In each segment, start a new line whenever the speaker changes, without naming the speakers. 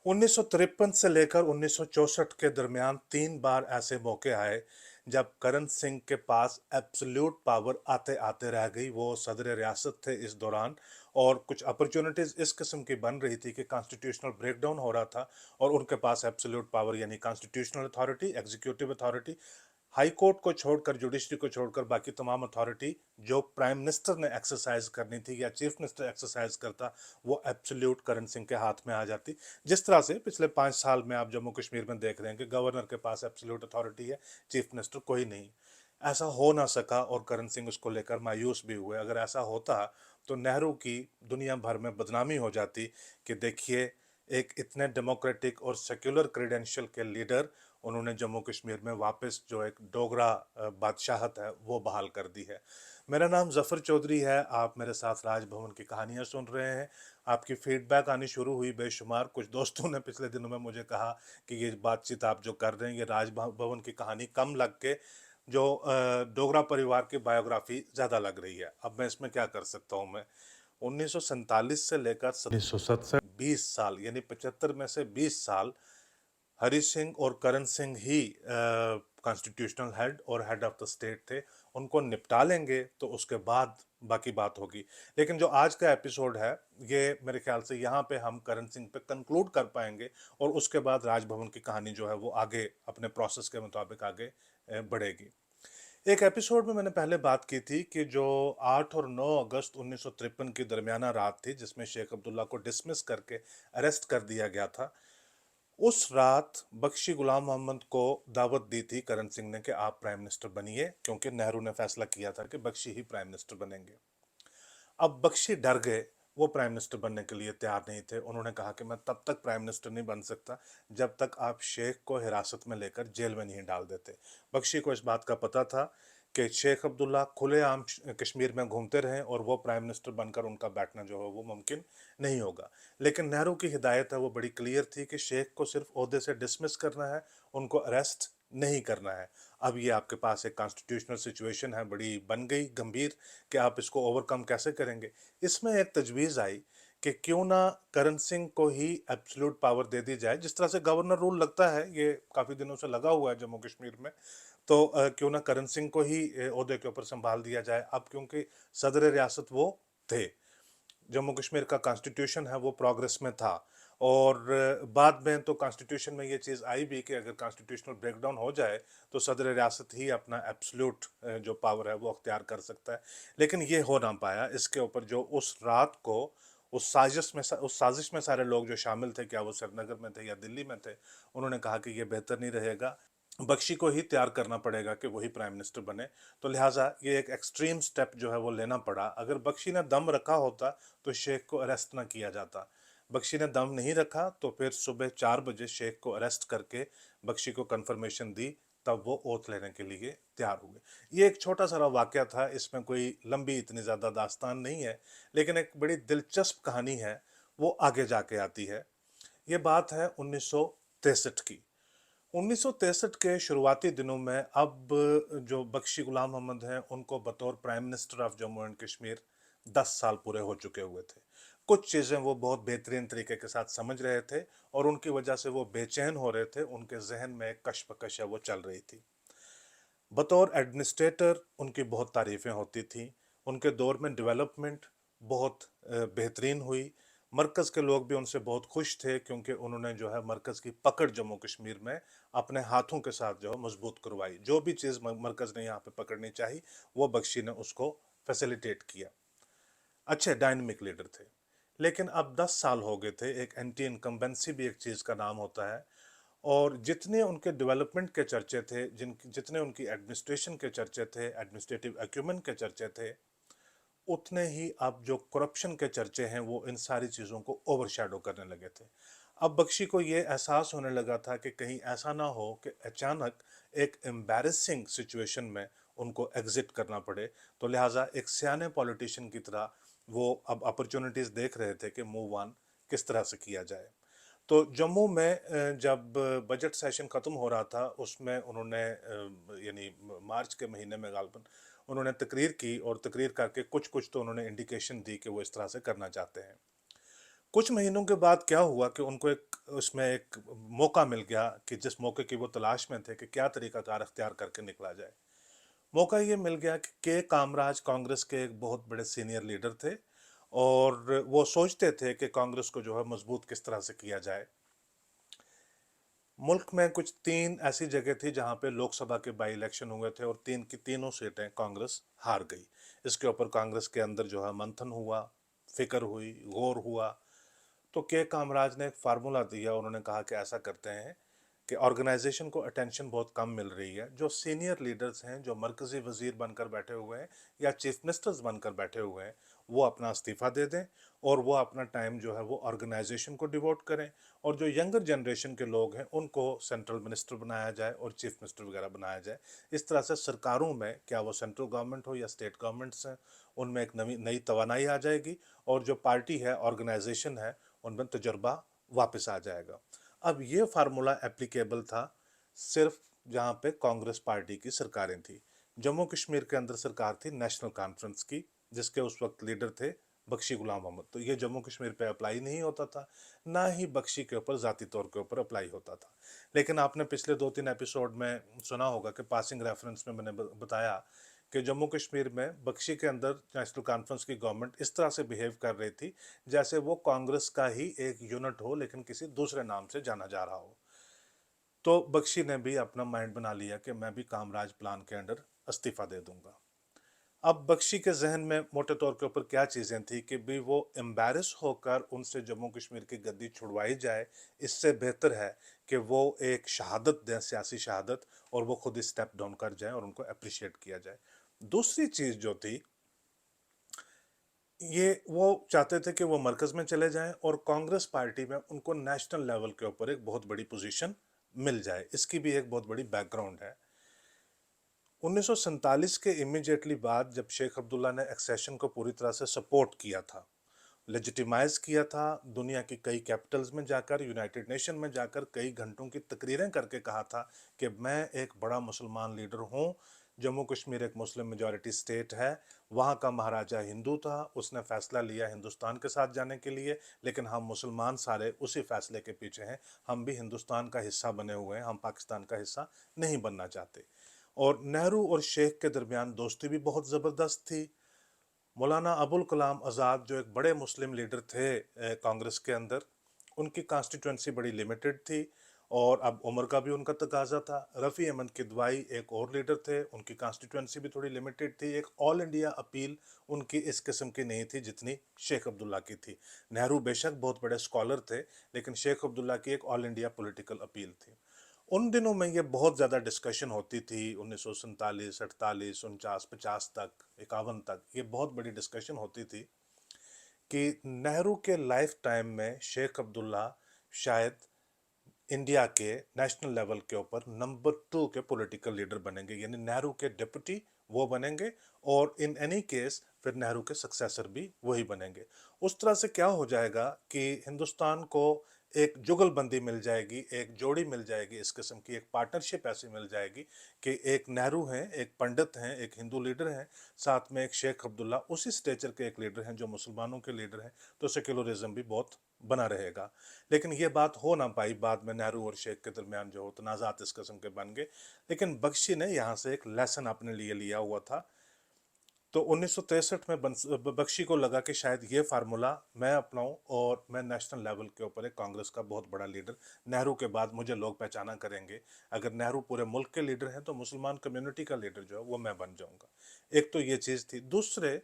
1953 से लेकर 1964 के दरमियान 3 बार ऐसे मौके आए जब करण सिंह के पास एब्सोल्यूट पावर आते आते रह गई। वो सदर रियासत थे इस दौरान, और कुछ अपॉर्चुनिटीज इस किस्म की बन रही थी कि कॉन्स्टिट्यूशनल ब्रेकडाउन हो रहा था और उनके पास एब्सोल्यूट पावर यानी constitutional authority, executive authority, high court को छोड़कर, जुडिशरी को छोड़कर बाकी तमाम अथॉरिटी जो प्राइम मिनिस्टर ने एक्सरसाइज करनी थी या चीफ मिनिस्टर एक्सरसाइज करता, वो एब्सोल्यूट करण सिंह के हाथ में आ जाती। जिस तरह से पिछले 5 साल में आप जम्मू कश्मीर में देख रहे हैं कि गवर्नर के पास एब्सोल्यूट अथॉरिटी है, चीफ मिनिस्टर कोई नहीं। ऐसा हो ना सका और करण सिंह उसको लेकर मायूस भी हुए। अगर ऐसा होता तो नेहरू की दुनिया भर में बदनामी हो जाती कि देखिए, एक इतने डेमोक्रेटिक और सेक्युलर क्रेडेंशियल के लीडर, उन्होंने जम्मू कश्मीर में वापस जो एक डोगरा बादशाहत है वो बहाल कर दी है। मेरा नाम जफ़र चौधरी है, आप मेरे साथ राजभवन की कहानियाँ सुन रहे हैं। आपकी फीडबैक आनी शुरू हुई बेशुमार। कुछ दोस्तों ने पिछले दिनों में मुझे कहा कि ये बातचीत आप जो कर रहे हैं ये राजभवन की कहानी कम लग के जो डोगरा परिवार की बायोग्राफी ज़्यादा लग रही है। अब मैं इसमें क्या कर सकता हूँ? मैं 1947 से लेकर 1967, 20 साल यानी 75 में से 20 साल हरी सिंह और करण सिंह ही कॉन्स्टिट्यूशनल हेड और हेड ऑफ द स्टेट थे। उनको निपटा लेंगे तो उसके बाद बाकी बात होगी। लेकिन जो आज का एपिसोड है, ये मेरे ख्याल से यहाँ पे हम करण सिंह पे कंक्लूड कर पाएंगे और उसके बाद राजभवन की कहानी जो है वो आगे अपने प्रोसेस के मुताबिक आगे बढ़ेगी। एक एपिसोड में मैंने पहले बात की थी कि जो 8 और 9 अगस्त 1953 की दरमियाना रात थी जिसमें शेख अब्दुल्ला को डिसमिस करके अरेस्ट कर दिया गया था, उस रात बख्शी गुलाम मोहम्मद को दावत दी थी करण सिंह ने कि आप प्राइम मिनिस्टर बनिए, क्योंकि नेहरू ने फैसला किया था कि बख्शी ही प्राइम मिनिस्टर बनेंगे। अब बख्शी डर गए, वो प्राइम मिनिस्टर बनने के लिए तैयार नहीं थे। उन्होंने कहा कि मैं तब तक प्राइम मिनिस्टर नहीं बन सकता जब तक आप शेख को हिरासत में लेकर जेल में नहीं डाल देते। बख्शी को इस बात का पता था कि शेख अब्दुल्ला खुलेआम कश्मीर में घूमते रहें और वो प्राइम मिनिस्टर बनकर उनका बैठना जो है वो मुमकिन नहीं होगा। लेकिन नेहरू की हिदायत है वो बड़ी क्लियर थी कि शेख को सिर्फ ओहदे से डिसमिस करना है, उनको अरेस्ट नहीं करना है। अब ये आपके पास एक कॉन्स्टिट्यूशनल सिचुएशन है, बड़ी बन गई गंभीर, कि आप इसको ओवरकम कैसे करेंगे। इसमें एक तजवीज़ आई कि क्यों ना करण सिंह को ही एब्सोल्यूट पावर दे दी जाए। जिस तरह से गवर्नर रूल लगता है, ये काफ़ी दिनों से लगा हुआ है जम्मू कश्मीर में, तो क्यों ना करण सिंह को ही ओहदे के ऊपर संभाल दिया जाए। अब क्योंकि सदर रियासत वो थे, जम्मू कश्मीर का कॉन्स्टिट्यूशन है वो प्रोग्रेस में था, और बाद में तो कॉन्स्टिट्यूशन में ये चीज़ आई भी कि अगर कॉन्स्टिट्यूशनल ब्रेकडाउन हो जाए तो सदर रियासत ही अपना एब्सोल्यूट जो पावर है वो अख्तियार कर सकता है। लेकिन ये हो ना पाया। इसके ऊपर जो उस रात को उस साजिश में सारे लोग जो शामिल थे, क्या वो श्रीनगर में थे या दिल्ली में थे, उन्होंने कहा कि ये बेहतर नहीं रहेगा, बख्शी को ही तैयार करना पड़ेगा कि वही प्राइम मिनिस्टर बने। तो लिहाजा ये एक एक्सट्रीम स्टेप जो है वो लेना पड़ा। अगर बख्शी ने दम रखा होता तो शेख को अरेस्ट ना किया जाता। बख्शी ने दम नहीं रखा तो फिर सुबह 4 बजे शेख को अरेस्ट करके बख्शी को कंफर्मेशन दी, तब वो ओथ लेने के लिए तैयार हुए। ये एक छोटा सा वाकया था, इसमें कोई लंबी इतनी ज़्यादा दास्तान नहीं है, लेकिन एक बड़ी दिलचस्प कहानी है, वो आगे जाके आती है। ये बात है 1963 की। 1963 के शुरुआती दिनों में अब जो बख्शी गुलाम मोहम्मद हैं उनको बतौर prime minister of Jammu and Kashmir 10 साल पूरे हो चुके हुए थे। कुछ चीज़ें वो बहुत बेहतरीन तरीके के साथ समझ रहे थे और उनकी वजह से वो बेचैन हो रहे थे, उनके जहन में एक कशमकश है वो चल रही थी। बतौर एडमिनिस्ट्रेटर उनकी बहुत तारीफ़ें होती थी। उनके दौर में डेवलपमेंट बहुत बेहतरीन हुई। मरकज़ के लोग भी उनसे बहुत खुश थे क्योंकि उन्होंने जो है मरकज़ की पकड़ जम्मू कश्मीर में अपने हाथों के साथ जो है मजबूत करवाई। जो भी चीज़ मरकज़ ने यहाँ पे पकड़नी चाहिए वो बख्शी ने उसको फैसिलिटेट किया। अच्छे डायनेमिक लीडर थे। लेकिन अब 10 साल हो गए थे। एक एंटी इनकम्बेंसी भी एक चीज़ का नाम होता है, और जितने उनके डेवलपमेंट के चर्चे थे, जितने उनकी एडमिनिस्ट्रेशन के चर्चे थे, एडमिनिस्ट्रेटिव एक्यूमेंट के चर्चे थे, उतने ही अब जो करप्शन के चर्चे हैं वो इन सारी चीज़ों को ओवरशैडो करने लगे थे। अब बख्शी को ये एहसास होने लगा था कि कहीं ऐसा ना हो कि अचानक एक एम्बैरेसिंग सिचुएशन में उनको एग्जिट करना पड़े। तो लिहाजा एक सियाने पॉलिटिशियन की तरह वो अब अपॉर्चुनिटीज़ देख रहे थे कि मूव ऑन किस तरह से किया जाए। तो जम्मू में जब बजट सेशन ख़त्म हो रहा था, उसमें उन्होंने यानी मार्च के महीने में गालबन उन्होंने तकरीर की, और तकरीर करके कुछ कुछ तो उन्होंने इंडिकेशन दी कि वो इस तरह से करना चाहते हैं। कुछ महीनों के बाद क्या हुआ कि उनको एक उसमें एक मौका मिल गया कि जिस मौके की वो तलाश में थे कि क्या तरीकाकार अख्तियार करके निकला जाए। मौका ये मिल गया कि कामराज कांग्रेस के एक बहुत बड़े सीनियर लीडर थे और वो सोचते थे कि कांग्रेस को जो है मजबूत किस तरह से किया जाए। मुल्क में कुछ 3 ऐसी जगह थी जहां पे लोकसभा के बाई इलेक्शन हुए थे और 3 की तीनों सीटें कांग्रेस हार गई। इसके ऊपर कांग्रेस के अंदर जो है मंथन हुआ, फिक्र हुई, गौर हुआ। तो कामराज ने एक फार्मूला दिया। उन्होंने कहा कि ऐसा करते हैं कि ऑर्गेनाइजेशन को अटेंशन बहुत कम मिल रही है। जो सीनियर लीडर्स हैं, जो मरकजी वजीर बनकर बैठे हुए हैं या चीफ मिनिस्टर्स बनकर बैठे हुए हैं, वो अपना इस्तीफा दे दें और वो अपना टाइम जो है वो ऑर्गेनाइजेशन को डिवोट करें। और जो यंगर जनरेशन के लोग हैं उनको सेंट्रल मिनिस्टर बनाया जाए और चीफ मिनिस्टर वगैरह बनाया जाए। इस तरह से सरकारों में, क्या वो सेंट्रल गवर्नमेंट हो या स्टेट गवर्नमेंट्स हैं, उनमें एक नई नई तवानाई आ जाएगी और जो पार्टी है, ऑर्गेनाइजेशन है, उनमें तजर्बा वापस आ जाएगा। अब ये फार्मूला एप्लीकेबल था सिर्फ जहां पे कांग्रेस पार्टी की सरकारें थी। जम्मू कश्मीर के अंदर सरकार थी नेशनल कॉन्फ्रेंस की, जिसके उस वक्त लीडर थे बख्शी गुलाम मोहम्मद। तो ये जम्मू कश्मीर पे अप्लाई नहीं होता था, ना ही बख्शी के ऊपर ज़ाती तौर के ऊपर अप्लाई होता था। लेकिन आपने पिछले 2-3 एपिसोड में सुना होगा कि पासिंग रेफरेंस में मैंने बताया कि जम्मू कश्मीर में बख्शी के अंदर नेशनल कॉन्फ्रेंस की गवर्नमेंट इस तरह से बिहेव कर रही थी जैसे वो कांग्रेस का ही एक यूनिट हो लेकिन किसी दूसरे नाम से जाना जा रहा हो। तो बख्शी ने भी अपना माइंड बना लिया कि मैं भी कामराज प्लान के अंडर इस्तीफा दे दूंगा। अब बख्शी के जहन में मोटे तौर के ऊपर क्या चीज़ें थी कि भी वो एम्बैरस होकर उनसे जम्मू कश्मीर की गद्दी छुड़वाई जाए, इससे बेहतर है कि वो एक शहादत दें, सियासी शहादत, और वो खुद ही स्टेप डाउन कर जाएं और उनको अप्रिशिएट किया जाए। दूसरी चीज़ जो थी, ये वो चाहते थे कि वो मरकज में चले जाएं और कांग्रेस पार्टी में उनको नेशनल लेवल के ऊपर एक बहुत बड़ी पोजीशन मिल जाए। इसकी भी एक बहुत बड़ी बैकग्राउंड है। 1947 के इमीडिएटली बाद जब शेख अब्दुल्ला ने एक्सेशन को पूरी तरह से सपोर्ट किया था, लेजिटिमाइज किया था, दुनिया की कई कैपिटल्स में जाकर, यूनाइटेड नेशन में जाकर कई घंटों की तकरीरें करके कहा था कि मैं एक बड़ा मुसलमान लीडर हूँ। जम्मू कश्मीर एक मुस्लिम मेजॉरिटी स्टेट है, वहाँ का महाराजा हिंदू था, उसने फैसला लिया हिंदुस्तान के साथ जाने के लिए, लेकिन हम मुसलमान सारे उसी फैसले के पीछे हैं। हम भी हिंदुस्तान का हिस्सा बने हुए हैं, हम पाकिस्तान का हिस्सा नहीं बनना चाहते। और नेहरू और शेख के दरमियान दोस्ती भी बहुत ज़बरदस्त थी। मौलाना अबुल कलाम आज़ाद जो एक बड़े मुस्लिम लीडर थे कांग्रेस के अंदर, उनकी कॉन्स्टिट्यूंसी बड़ी लिमिटेड थी और अब उम्र का भी उनका तकाजा था। रफ़ी अहमद किदवाई एक और लीडर थे, उनकी कॉन्स्टिट्यूंसी भी थोड़ी लिमिटेड थी। एक ऑल इंडिया अपील उनकी इस किस्म की नहीं थी जितनी शेख अब्दुल्ला की थी। नेहरू बेशक बहुत बड़े स्कॉलर थे, लेकिन शेख अब्दुल्ला की एक ऑल इंडिया पॉलिटिकल अपील थी। उन दिनों में ये बहुत ज़्यादा डिस्कशन होती थी, 1947, 48, 49, 50 तक, 51 तक ये बहुत बड़ी डिस्कशन होती थी कि नेहरू के लाइफ टाइम में शेख अब्दुल्ला शायद इंडिया के नेशनल लेवल के ऊपर नंबर 2 के पॉलिटिकल लीडर बनेंगे, यानी नेहरू के डिप्टी वो बनेंगे और इन एनी केस फिर नेहरू के सक्सेसर भी वही बनेंगे। उस तरह से क्या हो जाएगा कि हिंदुस्तान को एक जुगलबंदी मिल जाएगी, एक जोड़ी मिल जाएगी, इस किस्म की एक पार्टनरशिप ऐसी मिल जाएगी कि एक नेहरू हैं, एक पंडित हैं, एक हिंदू लीडर हैं, साथ में एक शेख अब्दुल्ला उसी स्टेचर के एक लीडर हैं जो मुसलमानों के लीडर हैं। तो सेक्युलरिज्म भी बहुत बना रहेगा। लेकिन ये बात हो ना पाई, बाद में नेहरू और शेख के दरमियान जो तनाज़ात इस किस्म के बन गए। लेकिन बख्शी ने यहाँ से एक लेसन अपने लिए लिया हुआ था। तो 1963 में बख्शी को लगा कि शायद ये फार्मूला मैं अपनाऊं और मैं नेशनल लेवल के ऊपर एक कांग्रेस का बहुत बड़ा लीडर, नेहरू के बाद मुझे लोग पहचाना करेंगे। अगर नेहरू पूरे मुल्क के लीडर हैं तो मुसलमान कम्युनिटी का लीडर जो है वो मैं बन जाऊंगा। एक तो ये चीज़ थी। दूसरे,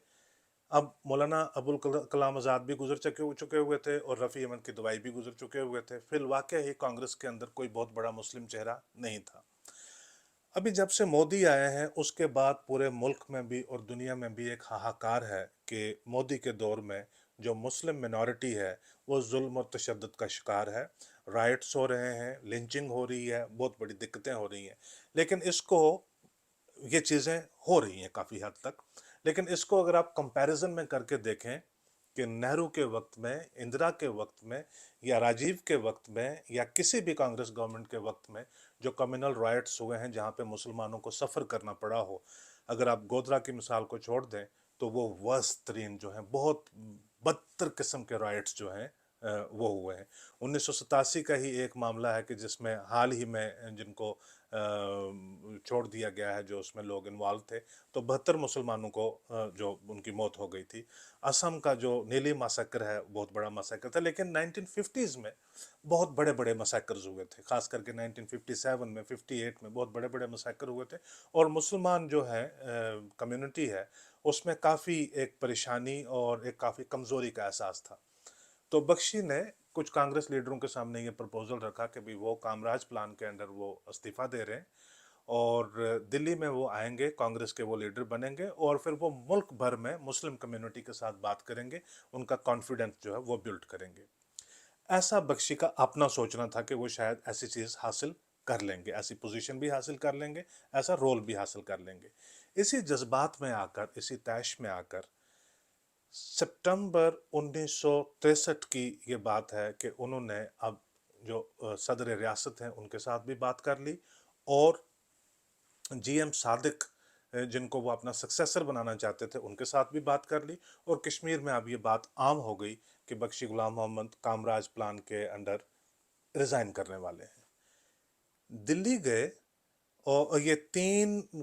अब मौलाना अबुल कलाम आज़ाद भी गुजर चुके हुए थे और रफ़ी अहमद की दवाई भी गुजर चुके हुए थे। फिर वाकई ही कांग्रेस के अंदर कोई बहुत बड़ा मुस्लिम चेहरा नहीं था। अभी जब से मोदी आए हैं उसके बाद पूरे मुल्क में भी और दुनिया में भी एक हाहाकार है कि मोदी के दौर में जो मुस्लिम मिनॉरिटी है वो जुल्म और तशद्दुद का शिकार है। राइट्स हो रहे हैं, लिंचिंग हो रही है, बहुत बड़ी दिक्कतें हो रही हैं। लेकिन इसको, ये चीज़ें हो रही हैं काफ़ी हद तक, लेकिन इसको अगर आप कंपैरिजन में करके देखें कि नेहरू के वक्त में, इंदिरा के वक्त में, या राजीव के वक्त में, या किसी भी कांग्रेस गवर्नमेंट के वक्त में जो कम्युनल राइट्स हुए हैं जहाँ पे मुसलमानों को सफ़र करना पड़ा हो, अगर आप गोधरा की मिसाल को छोड़ दें तो वो वर्स्ट तरीन जो हैं, बहुत बदतर किस्म के राइट्स जो हैं وہ ہوئے ہیں. 1987 کا ہی ایک معاملہ ہے کہ جس میں حال ہی میں جن کو چھوڑ دیا گیا ہے، جو اس میں لوگ انوالو تھے، تو 72 مسلمانوں کو جو ان کی موت ہو گئی تھی. اسم کا جو نیلی مساکر ہے بہت بڑا مساکر تھا، لیکن 1950s میں بہت بڑے بڑے مساکرز ہوئے تھے، خاص کر کے 1957 میں 58 میں بہت بڑے بڑے مساکر ہوئے تھے. اور مسلمان جو ہے کمیونٹی ہے، اس میں کافی ایک پریشانی اور ایک کافی کمزوری کا احساس تھا. تو بخشی نے کچھ کانگریس لیڈروں کے سامنے یہ پرپوزل رکھا کہ بھی وہ کامراج پلان کے انڈر وہ استعفیٰ دے رہے ہیں، اور دلی میں وہ آئیں گے، کانگریس کے وہ لیڈر بنیں گے، اور پھر وہ ملک بھر میں مسلم کمیونٹی کے ساتھ بات کریں گے، ان کا کانفیڈنس جو ہے وہ بلڈ کریں گے. ایسا بخشی کا اپنا سوچنا تھا کہ وہ شاید ایسی چیز حاصل کر لیں گے، ایسی پوزیشن بھی حاصل کر لیں گے، ایسا رول بھی حاصل کر لیں گے. اسی جذبات میں آ کر، اسی طیش میں آ کر سپٹمبر 1963 کی یہ بات ہے کہ انہوں نے اب جو صدر ریاست ہیں ان کے ساتھ بھی بات کر لی، اور جی ایم صادق جن کو وہ اپنا سکسیسر بنانا چاہتے تھے ان کے ساتھ بھی بات کر لی. اور کشمیر میں اب یہ بات عام ہو گئی کہ بخشی غلام محمد کامراج پلان کے انڈر ریزائن کرنے والے ہیں. دلی گئے، اور یہ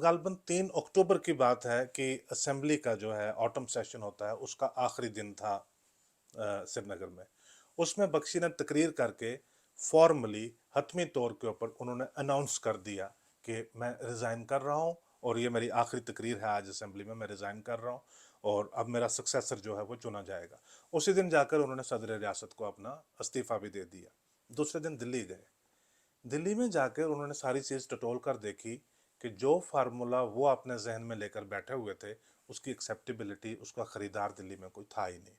غالباً 3 اکتوبر کی بات ہے کہ اسمبلی کا جو ہے آٹم سیشن ہوتا ہے، اس کا آخری دن تھا سری نگر میں. اس میں بخشی نے تقریر کر کے فارملی حتمی طور کے اوپر انہوں نے اناؤنس کر دیا کہ میں ریزائن کر رہا ہوں، اور یہ میری آخری تقریر ہے آج اسمبلی میں ریزائن کر رہا ہوں، اور اب میرا سکسیسر جو ہے وہ چنا جائے گا. اسی دن جا کر انہوں نے صدر ریاست کو اپنا استعفیٰ بھی دے دیا. دوسرے دن دلی گئے. دلی میں جا کر انہوں نے ساری چیز ٹٹول کر دیکھی کہ جو فارمولا وہ اپنے ذہن میں لے کر بیٹھے ہوئے تھے، اس کی ایکسیپٹیبلٹی، اس کا خریدار دلی میں کوئی تھا ہی نہیں.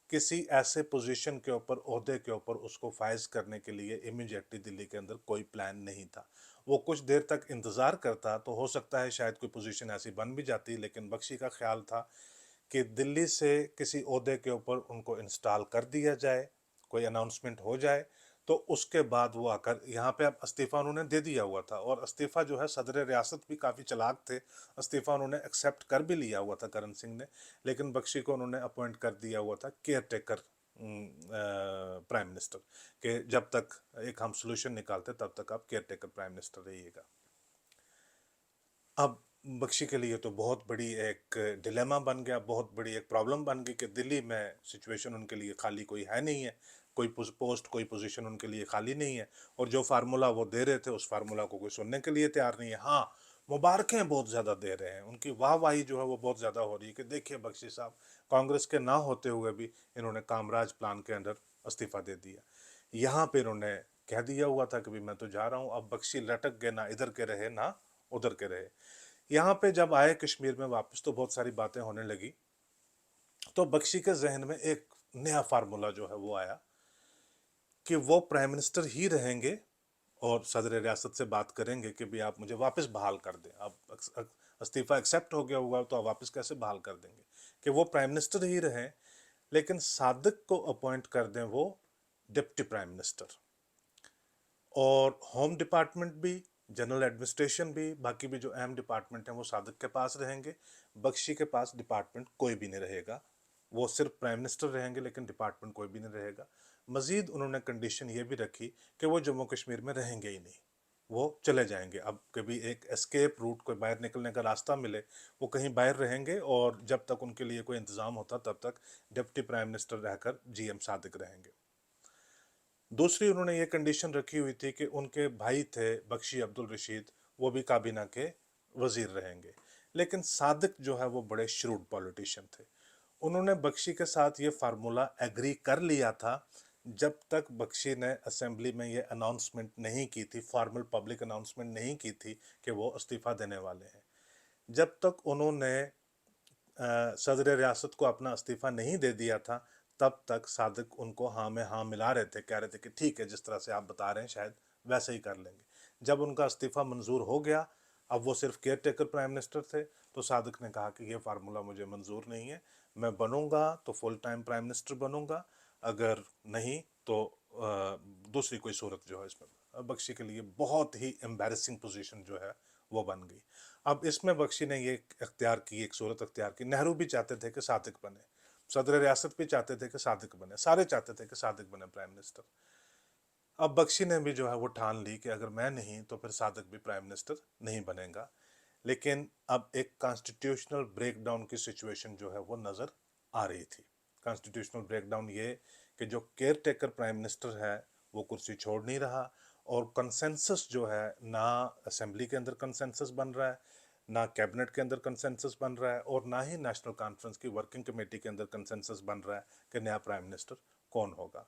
کسی ایسے پوزیشن کے اوپر، عہدے کے اوپر اس کو فائز کرنے کے لیے امیجیٹلی دلی کے اندر کوئی پلان نہیں تھا. وہ کچھ دیر تک انتظار کرتا تو ہو سکتا ہے شاید کوئی پوزیشن ایسی بن بھی جاتی، لیکن بخشی کا خیال تھا کہ دلی سے کسی عہدے کے اوپر ان کو انسٹال کر دیا جائے، کوئی اناؤنسمنٹ ہو جائے، تو اس کے بعد وہ آ کر یہاں پہ اب استعفیٰ انہوں نے دے دیا ہوا تھا. اور استعفیٰ جو ہے صدر ریاست بھی کافی چلاک تھے، استعفیٰ انہوں نے ایکسیپٹ کر بھی لیا ہوا تھا کرن سنگھ نے، لیکن بخشی کو انہوں نے اپوائنٹ کر دیا ہوا تھا کیئر ٹیکر پرائم منسٹر، کہ جب تک ایک ہم سلوشن نکالتے تب تک آپ کیئر ٹیکر پرائم منسٹر رہیے گا. اب بخشی کے لیے تو بہت بڑی ایک ڈیلیما بن گیا، بہت بڑی ایک پرابلم بن گئی کہ دلی میں سچویشن ان کے لیے خالی کوئی ہے نہیں ہے، کوئی پوسٹ، کوئی پوزیشن ان کے لیے خالی نہیں ہے، اور جو فارمولا وہ دے رہے تھے اس فارمولا کو کوئی سننے کے لیے تیار نہیں ہے. ہاں، مبارکیں بہت زیادہ دے رہے ہیں، ان کی واہ واہی جو ہے وہ بہت زیادہ ہو رہی ہے کہ دیکھیے بخشی صاحب، کانگریس کے نہ ہوتے ہوئے بھی انہوں نے کامراج پلان کے اندر استعفیٰ دے دیا. یہاں پہ انہوں نے کہہ دیا ہوا تھا کہ میں تو جا رہا ہوں. اب بخشی لٹک گئے، نہ ادھر کے رہے نہ ادھر کے رہے. یہاں پہ جب آئے کشمیر میں واپس تو بہت ساری باتیں ہونے لگی، تو بخشی کے ذہن میں ایک نیا فارمولا جو ہے وہ آیا کہ وہ پرائم منسٹر ہی رہیں گے اور صدر ریاست سے بات کریں گے کہ بھی آپ مجھے واپس بحال کر دیں. اب استعفیٰ ایکسیپٹ ہو گیا ہوگا تو آپ واپس کیسے بحال کر دیں گے، کہ وہ پرائم منسٹر ہی رہیں، لیکن صادق کو اپوائنٹ کر دیں وہ ڈپٹی پرائم منسٹر، اور ہوم ڈپارٹمنٹ بھی، جنرل ایڈمنسٹریشن بھی، باقی بھی جو اہم ڈپارٹمنٹ ہیں وہ صادق کے پاس رہیں گے. بخشی کے پاس ڈپارٹمنٹ کوئی بھی نہیں رہے گا، وہ صرف پرائم منسٹر رہیں گے لیکن ڈپارٹمنٹ کوئی بھی نہیں رہے گا. مزید انہوں نے کنڈیشن یہ بھی رکھی کہ وہ جموں کشمیر میں رہیں گے ہی نہیں، وہ چلے جائیں گے. اب کبھی ایک اسکیپ روٹ، کوئی باہر نکلنے کا راستہ ملے، وہ کہیں باہر رہیں گے، اور جب تک ان کے لیے کوئی انتظام ہوتا تب تک ڈپٹی پرائم منسٹر رہ کر جی ایم صادق رہیں گے. دوسری انہوں نے یہ کنڈیشن رکھی ہوئی تھی کہ ان کے بھائی تھے بخشی عبد الرشید، وہ بھی کابینہ کے وزیر رہیں گے. لیکن صادق جو ہے وہ بڑے شروڈ پولیٹیشین تھے. انہوں نے بخشی کے ساتھ یہ فارمولا ایگری کر لیا تھا جب تک بخشی نے اسمبلی میں یہ اناؤنسمنٹ نہیں کی تھی، فارمل پبلک اناؤنسمنٹ نہیں کی تھی کہ وہ استعفیٰ دینے والے ہیں. جب تک انہوں نے صدر ریاست کو اپنا استعفیٰ نہیں دے دیا تھا، تب تک صادق ان کو ہاں میں ہاں ملا رہے تھے، کہہ رہے تھے کہ ٹھیک ہے، جس طرح سے آپ بتا رہے ہیں شاید ویسے ہی کر لیں گے. جب ان کا استعفیٰ منظور ہو گیا، اب وہ صرف کیئر ٹیکر پرائم منسٹر تھے، تو صادق نے کہا کہ یہ فارمولا مجھے منظور نہیں ہے، میں بنوں گا تو فل ٹائم پرائم منسٹر بنوں گا، اگر نہیں تو دوسری کوئی صورت جو ہے اس میں بخشی کے لیے بہت ہی امبیرسنگ پوزیشن جو ہے وہ بن گئی. اب اس میں بخشی نے یہ اختیار کی، ایک صورت اختیار کی. نہرو بھی چاہتے تھے کہ صادق بنے، सदर रियासत भी चाहते थे कि सादिक बने, सारे चाहते थे कि सादिक बने प्राइम मिनिस्टर। अब बख्शी ने भी जो है वो ठान ली कि अगर मैं नहीं तो फिर सादिक भी प्राइम मिनिस्टर नहीं बनेगा। लेकिन अब एक कॉन्स्टिट्यूशनल ब्रेकडाउन की सिचुएशन जो है वो नज़र आ रही थी। कॉन्स्टिट्यूशनल ब्रेकडाउन ये कि जो केयर टेकर प्राइम मिनिस्टर है वो कुर्सी छोड़ नहीं रहा, और कंसेंसस जो है ना असेंबली के अंदर कंसेंसस बन रहा है, ना कैबिनेट के अंदर कंसेंसस बन रहा है, और ना ही नेशनल कॉन्फ्रेंस की वर्किंग कमेटी के अंदर कंसेंसस बन रहा है कि नया प्राइम मिनिस्टर कौन होगा।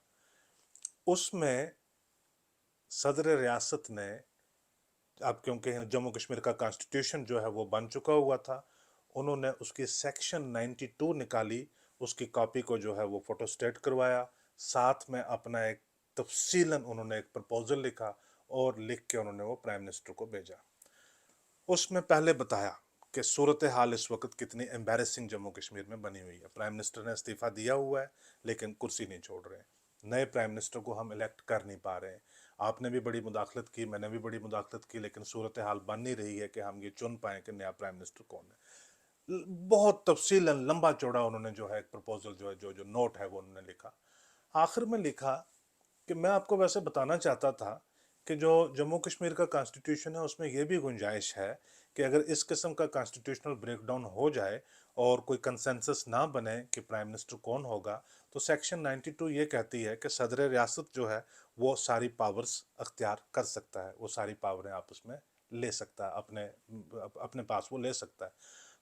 उसमें सदर रियासत ने, अब क्योंकि जम्मू कश्मीर का कॉन्स्टिट्यूशन जो है वो बन चुका हुआ था, उन्होंने उसकी सेक्शन 92 निकाली, उसकी कॉपी को जो है वो फोटोस्टेट करवाया, साथ में अपना एक तफसीलन उन्होंने एक प्रपोजल लिखा और लिख के उन्होंने वो प्राइम मिनिस्टर को भेजा। उसमें पहले बताया कि सूरत हाल इस वक्त कितनी एम्बेरसिंग जम्मू कश्मीर में बनी हुई है। प्राइम मिनिस्टर ने इस्तीफ़ा दिया हुआ है लेकिन कुर्सी नहीं छोड़ रहे, नए प्राइम मिनिस्टर को हम इलेक्ट कर नहीं पा रहे हैं। आपने भी बड़ी मुदाखलत की, मैंने भी बड़ी मुदाखलत की, लेकिन सूरत हाल बन नहीं रही है कि हम ये चुन पाएँ कि नया प्राइम मिनिस्टर कौन है। बहुत तफसीलन लंबा चौड़ा उन्होंने जो है एक प्रपोजल जो है जो नोट है वो उन्होंने लिखा। आखिर में लिखा कि मैं आपको वैसे बताना चाहता था कि जो जम्मू कश्मीर का कॉन्स्टिट्यूशन है उसमें यह भी गुंजाइश है कि अगर इस किस्म का कॉन्स्टिट्यूशनल ब्रेकडाउन हो जाए और कोई कंसेंसस ना बने कि प्राइम मिनिस्टर कौन होगा, तो सेक्शन 92 ये कहती है कि सदर रियासत जो है वो सारी पावर्स अख्तियार कर सकता है, वो सारी पावरें आपस में ले सकता है, अपने अपने पास वो ले सकता है।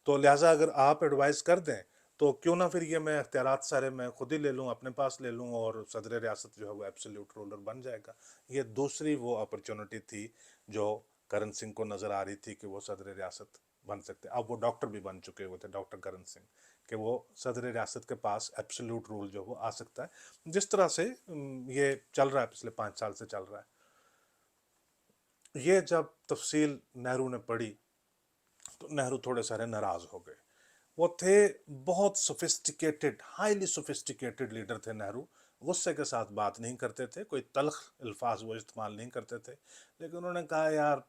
तो लिहाजा अगर आप एडवाइस कर दें तो क्यों ना फिर ये मैं अख्तियारात सारे मैं खुद ही ले लूँ, अपने पास ले लूँ, और सदर रियासत जो है वो एब्सोल्यूट रूलर बन जाएगा। ये दूसरी वो अपॉर्चुनिटी थी जो करण सिंह को नज़र आ रही थी कि वो सदर रियासत बन सकते। अब वो डॉक्टर भी बन चुके हुए थे, डॉक्टर करण सिंह, कि वो सदर रियासत के पास एब्सोल्यूट रूल जो वो आ सकता है। जिस तरह से ये चल रहा है, पिछले 5 साल से चल रहा है। ये जब तफसील नेहरू ने पढ़ी तो नेहरू थोड़े सारे नाराज़ हो गए। वो थे बहुत सोफिस्टिकेटेड, हाईली सोफिस्टिकेटेड लीडर थे नेहरू। गुस्से के साथ बात नहीं करते थे, कोई तल्ख अल्फाज वो इस्तेमाल नहीं करते थे। लेकिन उन्होंने कहा यार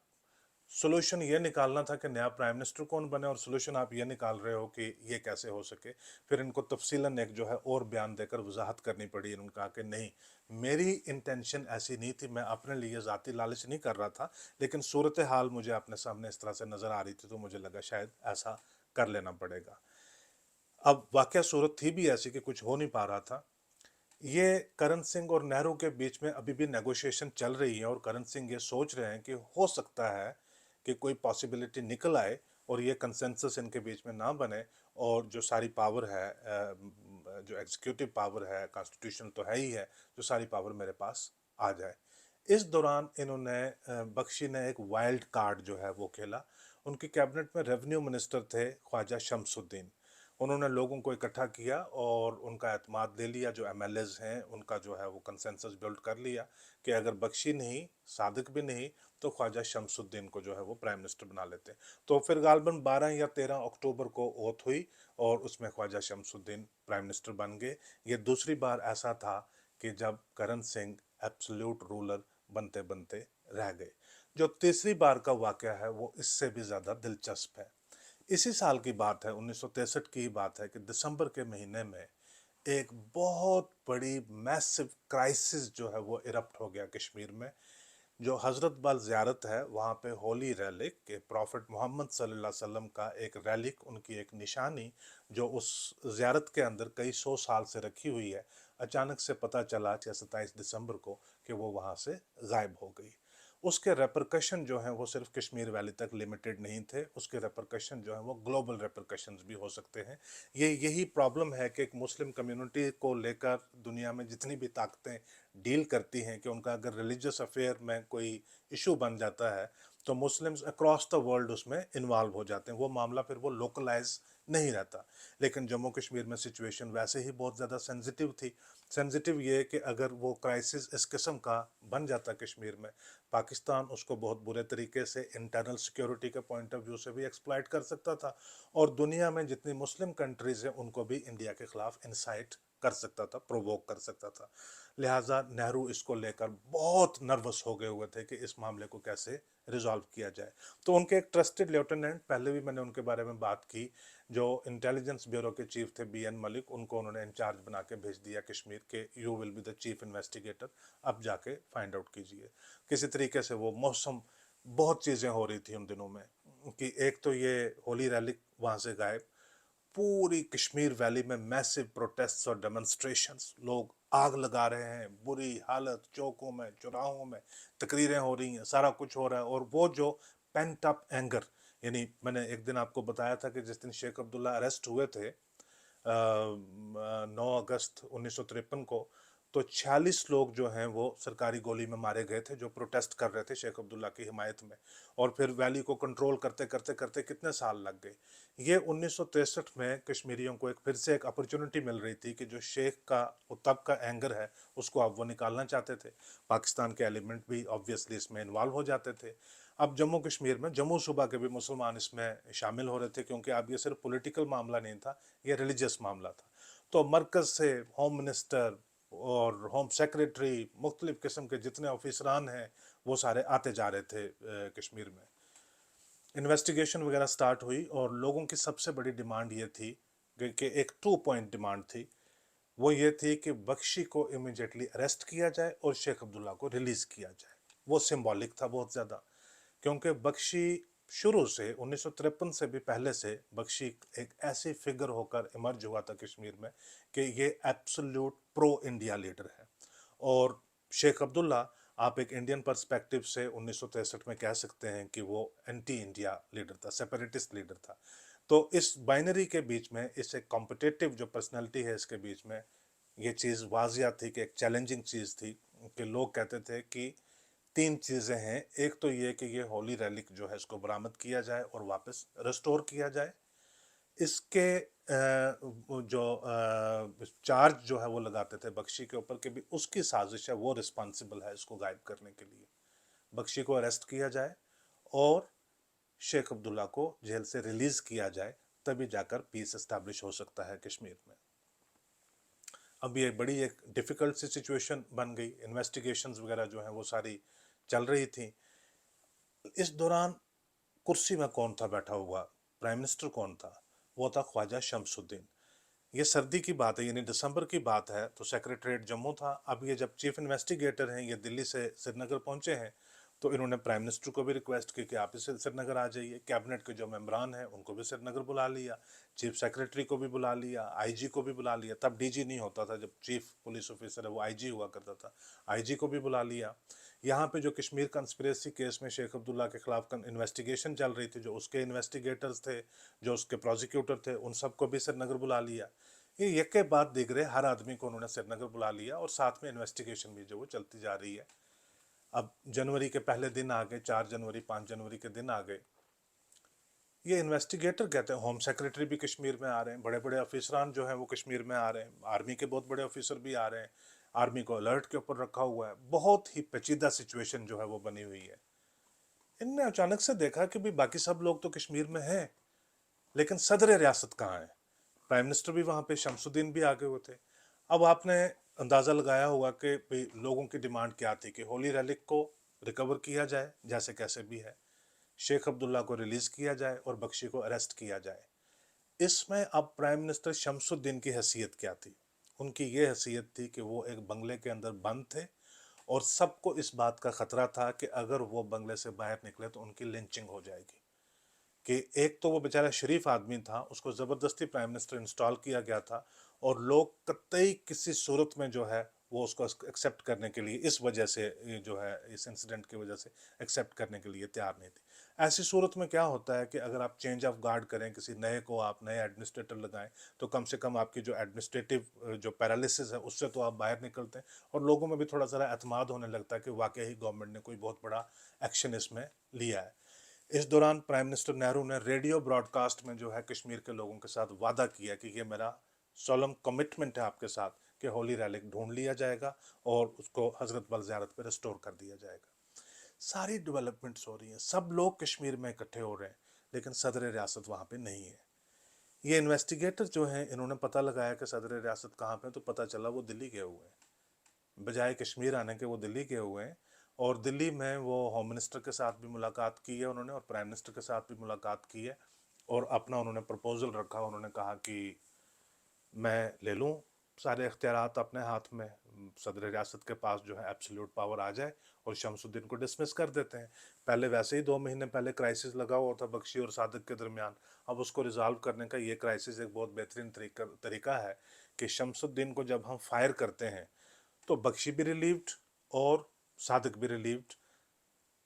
सोल्यूशन ये निकालना था कि नया प्राइम मिनिस्टर कौन बने, और सोल्यूशन आप ये निकाल रहे हो कि ये कैसे हो सके। फिर इनको तफसीलन एक जो है और बयान देकर वजाहत करनी पड़ी। इन्होंने कहा कि नहीं, मेरी इंटेंशन ऐसी नहीं थी, मैं अपने लिए ज़ाती लालच नहीं कर रहा था, लेकिन सूरत हाल मुझे अपने सामने इस तरह से नज़र आ रही थी तो मुझे लगा शायद ऐसा कर लेना पड़ेगा। अब वाकया सूरत थी भी ऐसी कि कुछ हो नहीं पा रहा था। ये करण सिंह और नेहरू के बीच में अभी भी नेगोशिएशन चल रही है, और करण सिंह ये सोच रहे हैं कि हो सकता है कि कोई पॉसिबिलिटी निकल आए और ये कंसेंसस इनके बीच में ना बने, और जो सारी पावर है, जो एग्जीक्यूटिव पावर है, कॉन्स्टिट्यूशन तो है ही है, जो सारी पावर मेरे पास आ जाए। इस दौरान इन्होंने बख्शी ने एक वाइल्ड कार्ड जो है वो खेला। उनकी कैबिनेट में रेवेन्यू मिनिस्टर थे ख्वाजा शमसुद्दीन। उन्होंने लोगों को इकट्ठा किया और उनका एतमाद ले लिया, जो एमएलएज हैं उनका जो है वो कंसेंसस बिल्ड कर लिया कि अगर बख्शी नहीं, सादिक भी नहीं, तो ख्वाजा शमसुद्दीन को जो है वो प्राइम मिनिस्टर बना लेते। तो फिर गालबन 12 या 13 अक्टूबर को ओथ हुई और उसमें ख्वाजा शमसुद्दीन प्राइम मिनिस्टर बन गए। ये दूसरी बार ऐसा था कि जब करण सिंह एब्सोल्यूट रूलर बनते बनते रह गए। जो तीसरी बार का वाकया है वो इससे भी ज़्यादा दिलचस्प है। इसी साल की बात है, 1963 की बात है कि दिसंबर के महीने में एक बहुत बड़ी मैसिव क्राइसिस जो है वो इरप्ट हो गया कश्मीर में। जो हज़रत बल ज़ियारत है वहाँ पे होली रैलिक के प्रॉफिट मोहम्मद सल्लल्लाहु अलैहि वसल्लम का एक रैलिक, उनकी एक निशानी जो उस ज़ियारत के अंदर कई 100 साल से रखी हुई है, अचानक से पता चला कि 27 दिसंबर को कि वो वहाँ से गायब हो गई। उसके रेपरकशन जो हैं वो सिर्फ कश्मीर वैली तक लिमिटेड नहीं थे, उसके रेपरकशन जो हैं वो ग्लोबल रेपरकशंस भी हो सकते हैं। यही प्रॉब्लम है कि एक मुस्लिम कम्युनिटी को लेकर दुनिया में जितनी भी ताकतें डील करती हैं कि उनका अगर रिलीजियस अफेयर में कोई इशू बन जाता है तो मुस्लिम्स अक्रॉस द वर्ल्ड उसमें इन्वॉल्व हो जाते हैं, वो मामला फिर वो लोकलाइज नहीं रहता। लेकिन जम्मू कश्मीर में सिचुएशन वैसे ही बहुत ज़्यादा सेंसिटिव थी। सेंसिटिव ये कि अगर वो क्राइसिस इस किस्म का बन जाता कश्मीर में, पाकिस्तान उसको बहुत बुरे तरीके से इंटरनल सिक्योरिटी के पॉइंट ऑफ व्यू से भी एक्सप्लॉइट कर सकता था, और दुनिया में जितनी मुस्लिम कंट्रीज़ हैं उनको भी इंडिया के ख़िलाफ़ इंसाइट कर सकता था, प्रोवोक कर सकता था। लिहाजा नेहरू इसको लेकर बहुत नर्वस हो गए हुए थे कि इस मामले को कैसे रिजॉल्व किया जाए। तो उनके एक ट्रस्टेड लेफ्टिनेंट, पहले भी मैंने उनके बारे में बात की, जो इंटेलिजेंस ब्यूरो के चीफ थे BN मलिक, उनको उन्होंने इंचार्ज बना के भेज दिया कश्मीर के, you will be the chief investigator, अब जाके फाइंड आउट कीजिए। किसी तरीके से वो मौसम, बहुत चीज़ें हो रही थी उन दिनों में कि एक तो ये होली रैली वहाँ से गायब, पूरी कश्मीर वैली में मैसिव प्रोटेस्ट्स और डेमोन्स्ट्रेशंस, लोग आग लगा रहे हैं, बुरी हालत, चौकों में, चौराहों में तकरीरें हो रही हैं, सारा कुछ हो रहा है। और वो जो पेंट अप एंगर, यानी मैंने एक दिन आपको बताया था कि जिस दिन शेख अब्दुल्ला अरेस्ट हुए थे 9 अगस्त 1953 को, तो 46 लोग जो हैं वो सरकारी गोली में मारे गए थे, जो प्रोटेस्ट कर रहे थे शेख अब्दुल्ला की हिमायत में। और फिर वैली को कंट्रोल करते करते करते कितने साल लग गए। ये 1963 में कश्मीरियों को एक फिर से एक अपॉर्चुनिटी मिल रही थी कि जो शेख का वो तब का एंगर है उसको अब वो निकालना चाहते थे। पाकिस्तान के एलिमेंट भी ऑब्वियसली इसमें इन्वॉल्व हो जाते थे। अब जम्मू कश्मीर में जम्मू सूबा के भी मुसलमान इसमें शामिल हो रहे थे, क्योंकि अब ये सिर्फ पॉलिटिकल मामला नहीं था, ये रिलीजियस मामला था। तो मरकज़ से होम मिनिस्टर और होम सेक्रेटरी, मुख्तलिफ किस्म के जितने ऑफिसरान हैं वो सारे आते जा रहे थे कश्मीर में। इन्वेस्टिगेशन वगैरह स्टार्ट हुई और लोगों की सबसे बड़ी डिमांड ये थी कि एक 2 पॉइंट डिमांड थी, वो ये थी कि बख्शी को इमीडिएटली अरेस्ट किया जाए और शेख अब्दुल्ला को रिलीज़ किया जाए। वो सिंबॉलिक था बहुत ज़्यादा, क्योंकि बख्शी शुरू से 1953 से भी पहले से बख्शी एक ऐसी फिगर होकर इमर्ज हुआ था कश्मीर में कि ये एब्सोल्यूट प्रो इंडिया लीडर है। और शेख अब्दुल्ला, आप एक इंडियन पर्सपेक्टिव से 1963 में कह सकते हैं कि वो एंटी इंडिया लीडर था, सेपरेटिस्ट लीडर था। तो इस बाइनरी के बीच में, इस एक कॉम्पिटिटिव जो पर्सनैलिटी है इसके बीच में, ये चीज़ वाजिया थी कि एक चैलेंजिंग चीज़ थी कि लोग कहते थे कि 3 चीज़ें हैं। एक तो ये कि ये होली रैलिक जो है इसको बरामद किया जाए और वापस रिस्टोर किया जाए। इसके जो चार्ज जो है वो लगाते थे बख्शी के ऊपर कि भी उसकी साजिश है, वो रिस्पॉन्सिबल है इसको गायब करने के लिए। बख्शी को अरेस्ट किया जाए और शेख अब्दुल्ला को जेल से रिलीज किया जाए, तभी जाकर पीस एस्टैब्लिश हो सकता है कश्मीर में। अब ये बड़ी एक डिफ़िकल्ट सी सिचुएशन बन गई। इन्वेस्टिगेशंस वगैरह जो हैं वो सारी चल रही थी। इस दौरान कुर्सी में कौन था बैठा हुआ, प्राइम मिनिस्टर कौन था? वो था ख्वाजा शमसुद्दीन। ये सर्दी की बात है, यानी दिसंबर की बात है, तो सेक्रेटरीट जम्मू था। अब ये जब चीफ इन्वेस्टिगेटर हैं, ये दिल्ली से श्रीनगर पहुंचे हैं, तो इन्होंने प्राइम मिनिस्टर को भी रिक्वेस्ट की कि आप इसे श्रीनगर आ जाइए। कैबिनेट के जो मेंबरान हैं उनको भी श्रीनगर बुला लिया, चीफ सेक्रेटरी को भी बुला लिया, आईजी को भी बुला लिया। तब डीजी नहीं होता था, जब चीफ पुलिस ऑफिसर है वो आईजी हुआ करता था, आईजी को भी बुला लिया। यहाँ पे जो कश्मीर कंस्पिरेसी केस में शेख अब्दुल्ला के खिलाफ इन्वेस्टिगेशन चल रही थी, जो उसके इन्वेस्टिगेटर्स थे, जो उसके प्रोसिक्यूटर थे, उन सबको भी श्रीनगर बुला लिया। ये एक के बाद दिख हर आदमी को उन्होंने श्रीनगर बुला लिया और साथ में इन्वेस्टिगेशन भी जो वो चलती जा रही है। अब जनवरी के पहले दिन आ गए, 4 जनवरी 5 जनवरी के दिन आ गए। ये इन्वेस्टिगेटर कहते हैं, होम सेक्रेटरी भी कश्मीर में आ रहे हैं, बड़े बड़े ऑफिसरान जो हैं वो कश्मीर में आ रहे हैं, आर्मी के बहुत बड़े ऑफिसर भी आ रहे हैं, आर्मी को अलर्ट के ऊपर रखा हुआ है। बहुत ही पेचीदा सिचुएशन जो है वो बनी हुई है। इनने अचानक से देखा कि भी बाकी सब लोग तो कश्मीर में हैं, लेकिन सदर रियासत कहाँ है? प्राइम मिनिस्टर भी वहाँ पे, शमसुद्दीन भी आगे हुए थे। अब आपने अंदाज़ा लगाया होगा कि भाई लोगों की डिमांड क्या थी कि होली रैलिक को रिकवर किया जाए जैसे कैसे भी है, शेख अब्दुल्ला को रिलीज़ किया जाए और बख्शी को अरेस्ट किया जाए। इसमें अब प्राइम मिनिस्टर शमसुद्दीन की हैसियत क्या थी? उनकी ये हैसियत थी कि वो एक बंगले के अंदर बंद थे और सबको इस बात का ख़तरा था कि अगर वो बंगले से बाहर निकले तो उनकी लिंचिंग हो जाएगी। कि एक तो वो बेचारा शरीफ आदमी था, उसको ज़बरदस्ती प्राइम मिनिस्टर इंस्टॉल किया गया था और लोग कतई किसी सूरत में जो है वो उसको एक्सेप्ट करने के लिए, इस वजह से ये जो है इस इंसिडेंट की वजह से एक्सेप्ट करने के लिए तैयार नहीं थी। ऐसी सूरत में क्या होता है कि अगर आप चेंज ऑफ गार्ड करें, किसी नए को आप नए एडमिनिस्ट्रेटर लगाएं, तो कम से कम आपकी जो एडमिनिस्ट्रेटिव जो पैरालिसिस है उससे तो आप बाहर निकलते हैं और लोगों में भी थोड़ा सा एतमाद होने लगता है कि वाकई ही गवर्नमेंट ने कोई बहुत बड़ा एक्शन इसमें लिया है। इस दौरान प्राइम मिनिस्टर नेहरू ने रेडियो ब्रॉडकास्ट में जो है कश्मीर के लोगों के साथ वादा किया कि ये मेरा सोलम कमिटमेंट है आपके साथ कि होली रैलिक ढूंढ लिया जाएगा और उसको हजरत बल ज़ियारत पर रिस्टोर कर दिया जाएगा। सारी डेवलपमेंट्स हो रही हैं, सब लोग कश्मीर में इकट्ठे हो रहे हैं, लेकिन सदर रियासत वहाँ पे नहीं है। ये इन्वेस्टिगेटर जो हैं इन्होंने पता लगाया कि सदर रियासत कहाँ पे हैं, तो पता चला वो दिल्ली गए हुए हैं, बजाय कश्मीर आने के वो दिल्ली गए हुए हैं। और दिल्ली में वो होम मिनिस्टर के साथ भी मुलाकात की है उन्होंने, और प्राइम मिनिस्टर के साथ भी मुलाकात की है, और अपना उन्होंने प्रपोजल रखा। उन्होंने कहा कि मैं ले लूँ सारे इख्तियारात अपने हाथ में, सदर रियासत के पास जो है एब्सोल्यूट पावर आ जाए और शमसुद्दीन को डिसमिस कर देते हैं। पहले वैसे ही 2 महीने पहले क्राइसिस लगा हुआ था बख्शी और सादिक के दरमियान। अब उसको रिजॉल्व करने का ये क्राइसिस एक बहुत बेहतरीन तरीका है कि शमसुद्दीन को जब हम फायर करते हैं तो बख्शी भी रिलीव्ड और सादिक भी रिलीव्ड,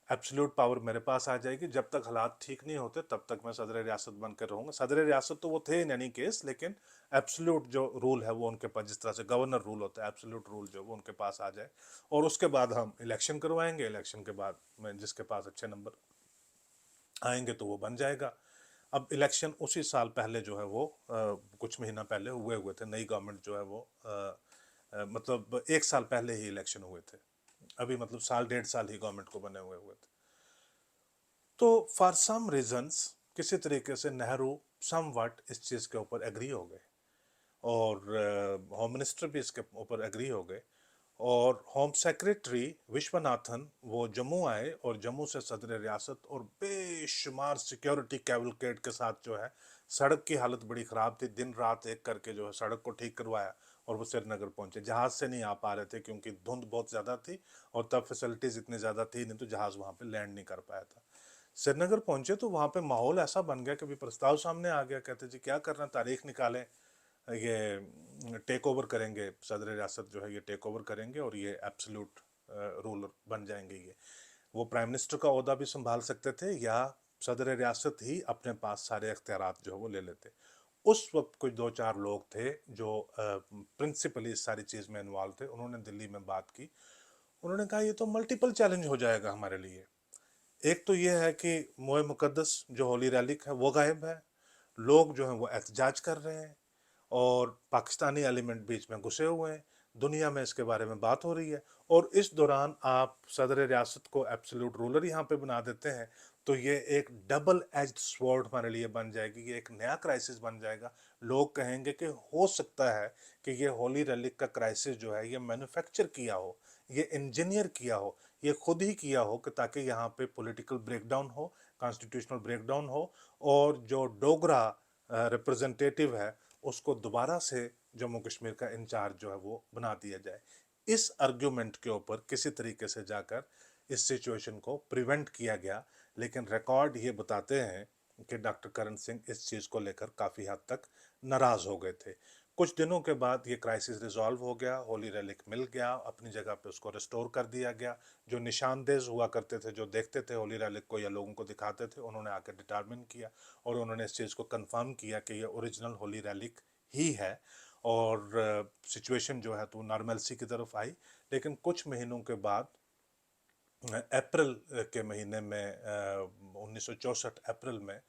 एब्सोल्यूट पावर मेरे पास आ जाएगी। जब तक हालात ठीक नहीं होते तब तक मैं सदर रियासत बनकर रहूँगा। सदर रियासत तो वो थे इन एनी केस, लेकिन एब्सोल्यूट जो रूल है वो उनके पास, जिस तरह से गवर्नर रूल होता है, एब्सोल्यूट रूल जो वो उनके पास आ जाए। और उसके बाद हम इलेक्शन करवाएंगे, इलेक्शन के बाद में जिसके पास अच्छे नंबर आएंगे तो वो बन जाएगा। अब इलेक्शन उसी साल पहले जो है वो कुछ महीना पहले हुए हुए थे। नई गवर्नमेंट जो है वो मतलब 1 साल पहले ही इलेक्शन हुए थे। अभी मतलब साल 1.5 साल ही गवर्नमेंट को बने हुए हुए थे। तो फॉर सम रीजंस किसी तरीके से नेहरू समवट इस चीज़ के ऊपर एग्री हो गए, और होम मिनिस्टर भी इसके ऊपर एग्री हो गए। और होम सेक्रेटरी विश्वनाथन वो जम्मू आए, और जम्मू से सदर रियासत और बेशुमार सिक्योरिटी कैवलकेड के साथ जो है, सड़क की हालत बड़ी ख़राब थी, दिन रात एक करके जो है सड़क को ठीक करवाया, और वो श्रीनगर पहुंचे। जहाज़ से नहीं आ पा रहे थे क्योंकि धुंध बहुत ज़्यादा थी, और तब फैसिलिटीज़ इतनी ज़्यादा थी नहीं, तो जहाज़ वहाँ पे लैंड नहीं कर पाया था। श्रीनगर पहुंचे तो वहाँ पे माहौल ऐसा बन गया कि भी प्रस्ताव सामने आ गया। कहते जी क्या करना, तारीख निकालें, ये टेक ओवर करेंगे, सदर रियासत जो है ये टेक ओवर करेंगे और ये एब्सोल्यूट रूलर बन जाएंगे। ये वो प्राइम मिनिस्टर का ओहदा भी संभाल सकते थे, या सदर रियासत ही अपने पास सारे अख्तियारात जो है वो ले लेते। उस वक्त कुछ 2-4 लोग थे जो प्रिंसिपली इस सारी चीज़ में इन्वॉल्व थे। उन्होंने दिल्ली में बात की, उन्होंने कहा ये तो मल्टीपल चैलेंज हो जाएगा हमारे लिए। एक तो ये है कि मोए मुकद्दस जो होली रैलिक है वो गायब है, लोग जो हैं वो एहतजाज कर रहे हैं, और पाकिस्तानी एलिमेंट बीच में घुसे हुए हैं, दुनिया में इसके बारे में बात हो रही है। और इस दौरान आप सदर रियासत को एब्सोल्यूट रूलर यहाँ पे बना देते हैं, तो ये एक डबल एज्ड स्वॉर्ड हमारे लिए बन जाएगी, ये एक नया क्राइसिस बन जाएगा। लोग कहेंगे कि हो सकता है कि ये होली रैलिक का क्राइसिस जो है ये मैन्युफैक्चर किया हो, ये इंजीनियर किया हो, ये खुद ही किया हो, कि ताकि यहाँ पे पॉलिटिकल ब्रेकडाउन हो, कॉन्स्टिट्यूशनल ब्रेकडाउन हो, और जो डोगरा रिप्रेजेंटेटिव है उसको दोबारा से जम्मू कश्मीर का इंचार्ज जो है वो बना दिया जाए। इस आर्ग्यूमेंट के ऊपर किसी तरीके से जाकर इस सिचुएशन को प्रिवेंट किया गया, लेकिन रिकॉर्ड ये बताते हैं कि डॉक्टर करण सिंह इस चीज़ को लेकर काफ़ी हद तक नाराज़ हो गए थे। कुछ दिनों के बाद ये क्राइसिस रिजॉल्व हो गया, होली रेलिक मिल गया, अपनी जगह पे उसको रिस्टोर कर दिया गया। जो निशानदेज हुआ करते थे, जो देखते थे होली रेलिक को या लोगों को दिखाते थे, उन्होंने आकर डिटरमिन किया और उन्होंने इस चीज़ को कंफर्म किया कि ये ओरिजिनल होली रेलिक ही है। और सिचुएशन जो है तो नॉर्मलसी की तरफ आई। लेकिन कुछ महीनों के बाद अप्रैल के महीने में 1964 अप्रैल में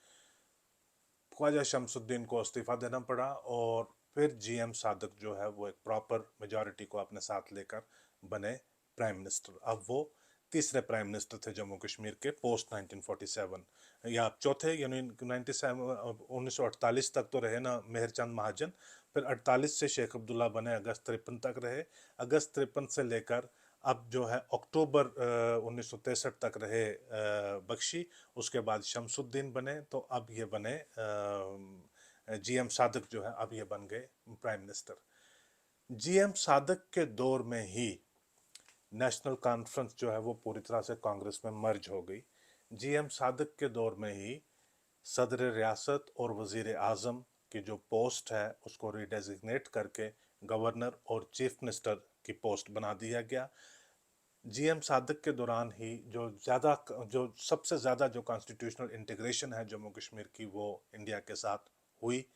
ख्वाजा शमसुद्दीन को इस्तीफ़ा देना पड़ा, और फिर जीएम सादक जो है वो एक प्रॉपर मेजॉरिटी को अपने साथ लेकर बने प्राइम मिनिस्टर। अब वो तीसरे प्राइम मिनिस्टर थे जम्मू कश्मीर के पोस्ट 1947, या आप चौथे, यानी 1948 तक तो रहे ना मेहरचंद महाजन, फिर 48 से शेख अब्दुल्ला बने, अगस्त 53 तक रहे। अगस्त 53 से लेकर अब जो है अक्टूबर 1963 तक रहे बख्शी। उसके बाद शमसुद्दीन बने, तो अब ये बने जीएम सादक जो है अब ये बन गए प्राइम मिनिस्टर। जीएम सादक के दौर में ही नेशनल कॉन्फ्रेंस जो है वो पूरी तरह से कांग्रेस में मर्ज हो गई। जीएम सादक के दौर में ही सदर रियासत और वजीर आज़म की जो पोस्ट है उसको रिडेजिग्नेट करके गवर्नर और चीफ मिनिस्टर की पोस्ट बना दिया गया। जीएम सादक के दौरान ही जो सबसे ज़्यादा जो कॉन्स्टिट्यूशनल इंटीग्रेशन है जम्मू कश्मीर की वो इंडिया के साथ हुई।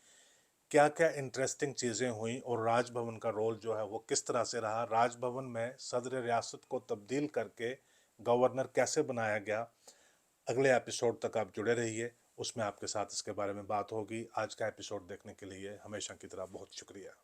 क्या क्या इंटरेस्टिंग चीज़ें हुई, और राजभवन का रोल जो है वो किस तरह से रहा, राजभवन में सदर रियासत को तब्दील करके गवर्नर कैसे बनाया गया। अगले एपिसोड तक आप जुड़े रहिए, उसमें आपके साथ इसके बारे में बात होगी। आज का एपिसोड देखने के लिए हमेशा की तरह बहुत शुक्रिया।